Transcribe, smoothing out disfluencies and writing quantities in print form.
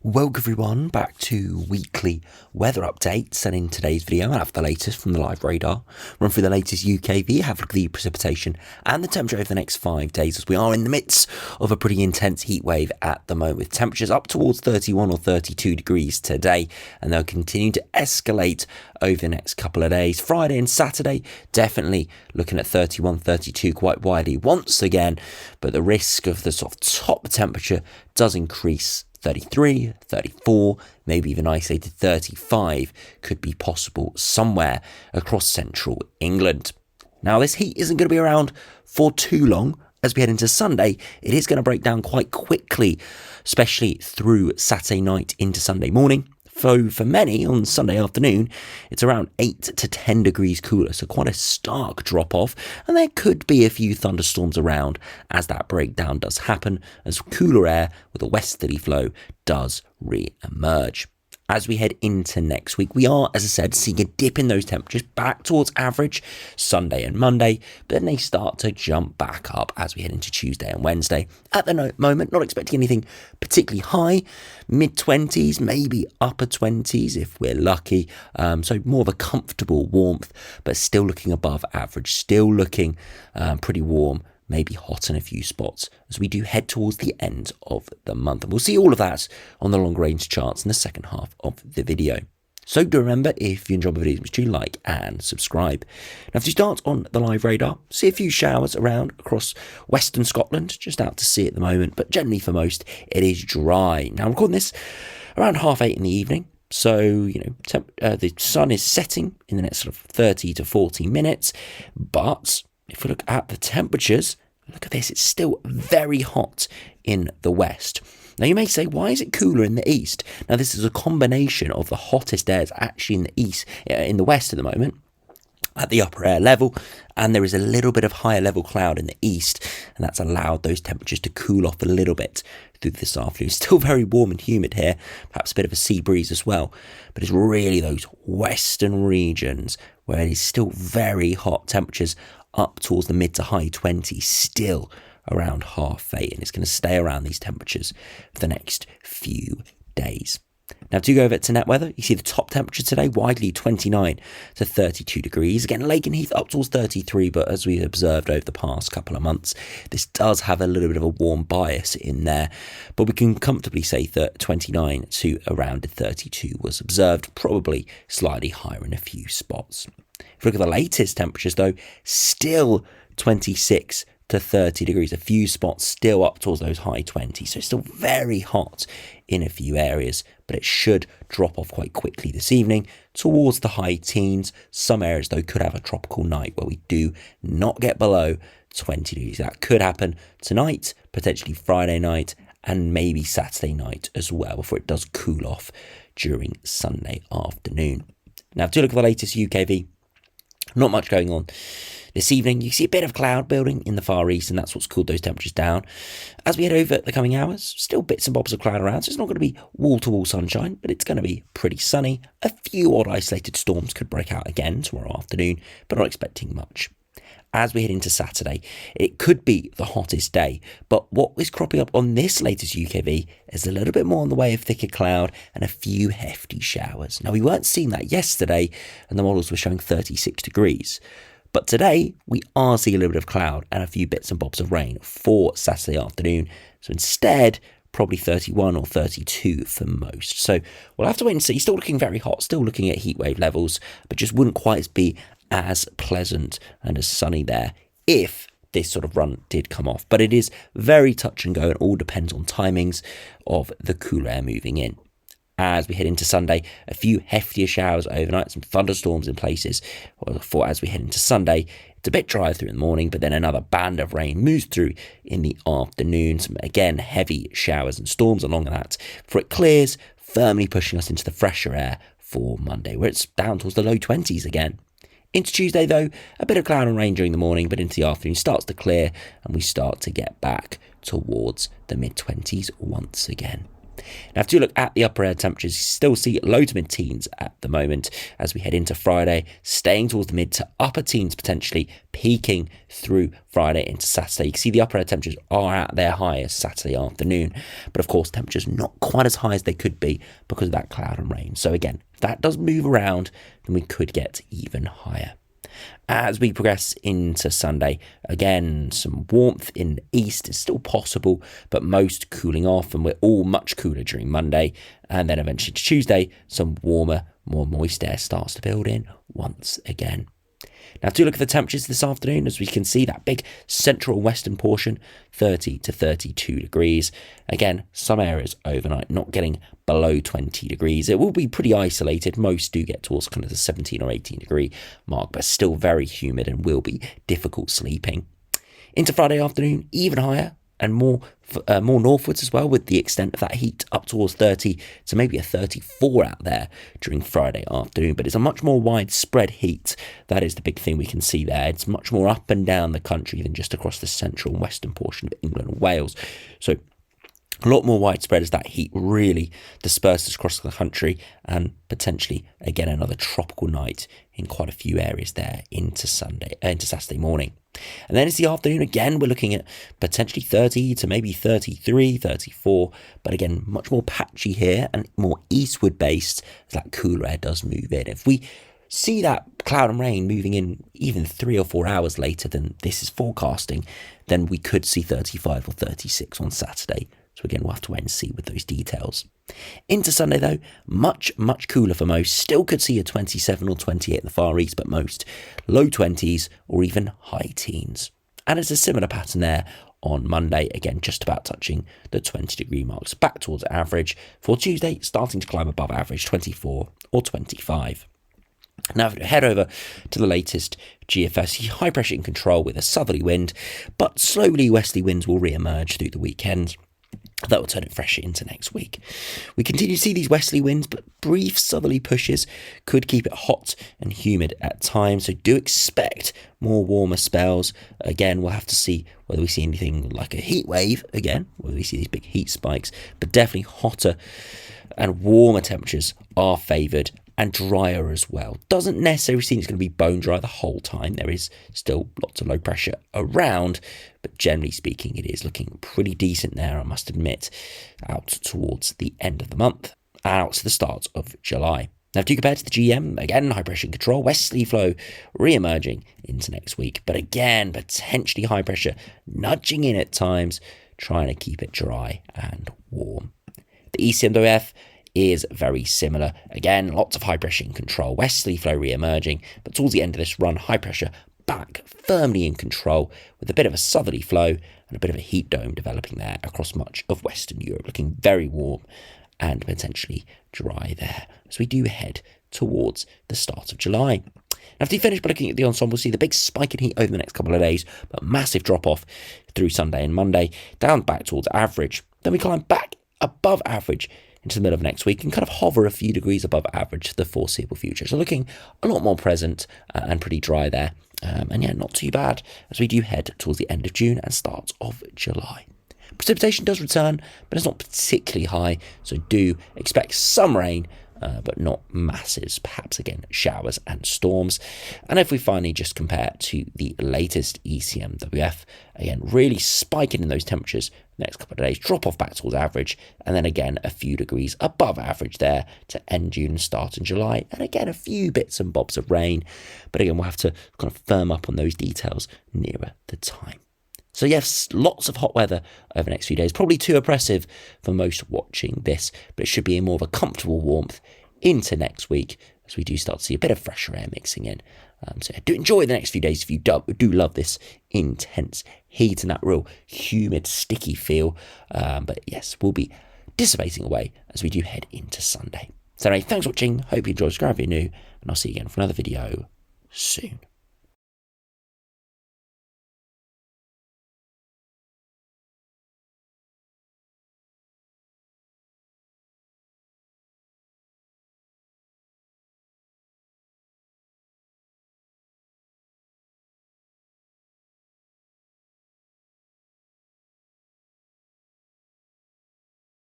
Welcome everyone back to weekly weather updates, and in today's video I have the latest from the live radar, run through the latest UKV, have a look at the precipitation and the temperature over the next 5 days, as we are in the midst of a pretty intense heat wave at the moment, with temperatures up towards 31 or 32 degrees today, and they'll continue to escalate over the next couple of days. Friday and Saturday definitely looking at 31, 32 quite widely once again, but the risk of the sort of top temperature does increase. 33, 34, maybe even isolated 35 could be possible somewhere across central England. Now, this heat isn't going to be around for too long. As we head into Sunday, it is going to break down quite quickly, especially through Saturday night into Sunday morning. So for many on Sunday afternoon, it's around 8 to 10 degrees cooler, so quite a stark drop off, and there could be a few thunderstorms around as that breakdown does happen, as cooler air with a westerly flow does re-emerge. As we head into next week, we are, as I said, seeing a dip in those temperatures back towards average Sunday and Monday, but then they start to jump back up as we head into Tuesday and Wednesday. At the moment, not expecting anything particularly high, mid-20s, maybe upper 20s if we're lucky, so more of a comfortable warmth, but still looking above average, still looking pretty warm. Maybe hot in a few spots as we do head towards the end of the month. And we'll see all of that on the long range charts in the second half of the video. So do remember, if you enjoy my videos, do like and subscribe. Now, if you start on the live radar, see a few showers around across western Scotland, just out to sea at the moment, but generally for most, it is dry. Now, I'm recording this around 8:30 in the evening. So, the sun is setting in the next sort of 30 to 40 minutes, but if we look at the temperatures, look at this, it's still very hot in the west. Now you may say, why is it cooler in the east? Now this is a combination of the hottest airs actually in the east, in the west at the moment, at the upper air level, and there is a little bit of higher level cloud in the east, and that's allowed those temperatures to cool off a little bit through this afternoon. It's still very warm and humid here, perhaps a bit of a sea breeze as well, but it's really those western regions where it is still very hot, temperatures up towards the mid to high 20s, still around 8:30, and it's going to stay around these temperatures for the next few days. Now, to go over to net weather, you see the top temperature today widely 29 to 32 degrees. Again, Lake and Heath up towards 33, but as we've observed over the past couple of months, this does have a little bit of a warm bias in there. But we can comfortably say that 29 to around 32 was observed, probably slightly higher in a few spots. If we look at the latest temperatures, though, still 26 to 30 degrees, a few spots still up towards those high 20s, so it's still very hot in a few areas, but it should drop off quite quickly this evening towards the high teens. Some areas, though, could have a tropical night where we do not get below 20 degrees. That could happen tonight, potentially Friday night, and maybe Saturday night as well, before it does cool off during Sunday afternoon. Now, to look at the latest UKV, not much going on this evening. You see a bit of cloud building in the far east, and that's what's cooled those temperatures down. As we head over the coming hours, still bits and bobs of cloud around, so it's not going to be wall-to-wall sunshine, but it's going to be pretty sunny. A few odd isolated storms could break out again tomorrow afternoon, but not expecting much. As we head into Saturday, it could be the hottest day, but what is cropping up on this latest UKV is a little bit more in the way of thicker cloud and a few hefty showers. Now, we weren't seeing that yesterday, and the models were showing 36 degrees. But today, we are seeing a little bit of cloud and a few bits and bobs of rain for Saturday afternoon. So instead, probably 31 or 32 for most. So we'll have to wait and see. Still looking very hot, still looking at heatwave levels, but just wouldn't quite be as pleasant and as sunny there if this sort of run did come off. But it is very touch and go, and all depends on timings of the cool air moving in. As we head into Sunday, a few heftier showers overnight, some thunderstorms in places. For as we head into Sunday, it's a bit drier through in the morning, but then another band of rain moves through in the afternoon. Some, again, heavy showers and storms along that before it clears, firmly pushing us into the fresher air for Monday, where it's down towards the low 20s again. Into Tuesday, though, a bit of cloud and rain during the morning, but into the afternoon starts to clear, and we start to get back towards the mid-20s once again. Now, if you look at the upper air temperatures, you still see low to mid-teens at the moment as we head into Friday, staying towards the mid to upper teens potentially, peaking through Friday into Saturday. You can see the upper air temperatures are at their highest Saturday afternoon, but of course temperatures not quite as high as they could be because of that cloud and rain. So again, if that does move around, then we could get even higher. As we progress into Sunday, again, some warmth in the east is still possible, but most cooling off, and we're all much cooler during Monday. And then eventually to Tuesday, some warmer, more moist air starts to build in once again. Now, to look at the temperatures this afternoon, as we can see that big central western portion, 30 to 32 degrees. Again, some areas overnight not getting below 20 degrees. It will be pretty isolated. Most do get towards kind of the 17 or 18 degree mark, but still very humid and will be difficult sleeping. Into Friday afternoon, even higher and more northwards as well, with the extent of that heat up towards 30 to maybe a 34 out there during Friday afternoon. But it's a much more widespread heat. That is the big thing we can see there. It's much more up and down the country than just across the central and western portion of England and Wales. So a lot more widespread as that heat really disperses across the country, and potentially again another tropical night in quite a few areas there into Saturday morning. And then it's the afternoon again, we're looking at potentially 30 to maybe 33, 34, but again much more patchy here and more eastward based as that cooler air does move in. If we see that cloud and rain moving in even 3 or 4 hours later than this is forecasting, then we could see 35 or 36 on Saturday. So again, we'll have to wait and see with those details. Into Sunday though, much cooler for most. Still could see a 27 or 28 in the Far East, but most low 20s or even high teens. And it's a similar pattern there on Monday, again just about touching the 20 degree marks, back towards average. For Tuesday, starting to climb above average, 24 or 25. Now, if we head over to the latest GFS, high pressure in control with a southerly wind, but slowly westerly winds will re-emerge through the weekend. That will turn it fresh into next week. We continue to see these westerly winds, but brief southerly pushes could keep it hot and humid at times. So do expect more warmer spells. Again, we'll have to see whether we see anything like a heat wave again, whether we see these big heat spikes, but definitely hotter and warmer temperatures are favoured, and drier as well. Doesn't necessarily seem it's going to be bone dry the whole time. There is still lots of low pressure around, but generally speaking, it is looking pretty decent there, I must admit, out towards the end of the month, out to the start of July. Now, if you compare to the GM, again, high pressure in control, westerly flow re-emerging into next week, but again, potentially high pressure nudging in at times, trying to keep it dry and warm. The ECMWF is very similar. Again, lots of high pressure in control, westerly flow re-emerging, but towards the end of this run, high pressure back firmly in control with a bit of a southerly flow and a bit of a heat dome developing there across much of Western Europe, looking very warm and potentially dry there as we do head towards the start of July. Now, if you finish by looking at the ensemble, we'll see the big spike in heat over the next couple of days, but massive drop off through Sunday and Monday, down back towards average. Then we climb back above average into the middle of next week and kind of hover a few degrees above average for the foreseeable future. So looking a lot more present and pretty dry there. And yeah, not too bad as we do head towards the end of June and start of July. Precipitation does return, but it's not particularly high. So do expect some rain, but not masses, perhaps again showers and storms. And if we finally just compare to the latest ECMWF, again really spiking in those temperatures next couple of days, drop off back towards average, and then again a few degrees above average there to end June and start in July, and again a few bits and bobs of rain, but again we'll have to kind of firm up on those details nearer the time. So yes, lots of hot weather over the next few days, probably too oppressive for most watching this, but it should be in more of a comfortable warmth into next week as we do start to see a bit of fresher air mixing in. So do enjoy the next few days if you do love this intense heat and that real humid, sticky feel. But yes, we'll be dissipating away as we do head into Sunday. So anyway, thanks for watching. Hope you enjoyed. Subscribe if you're new, and I'll see you again for another video soon.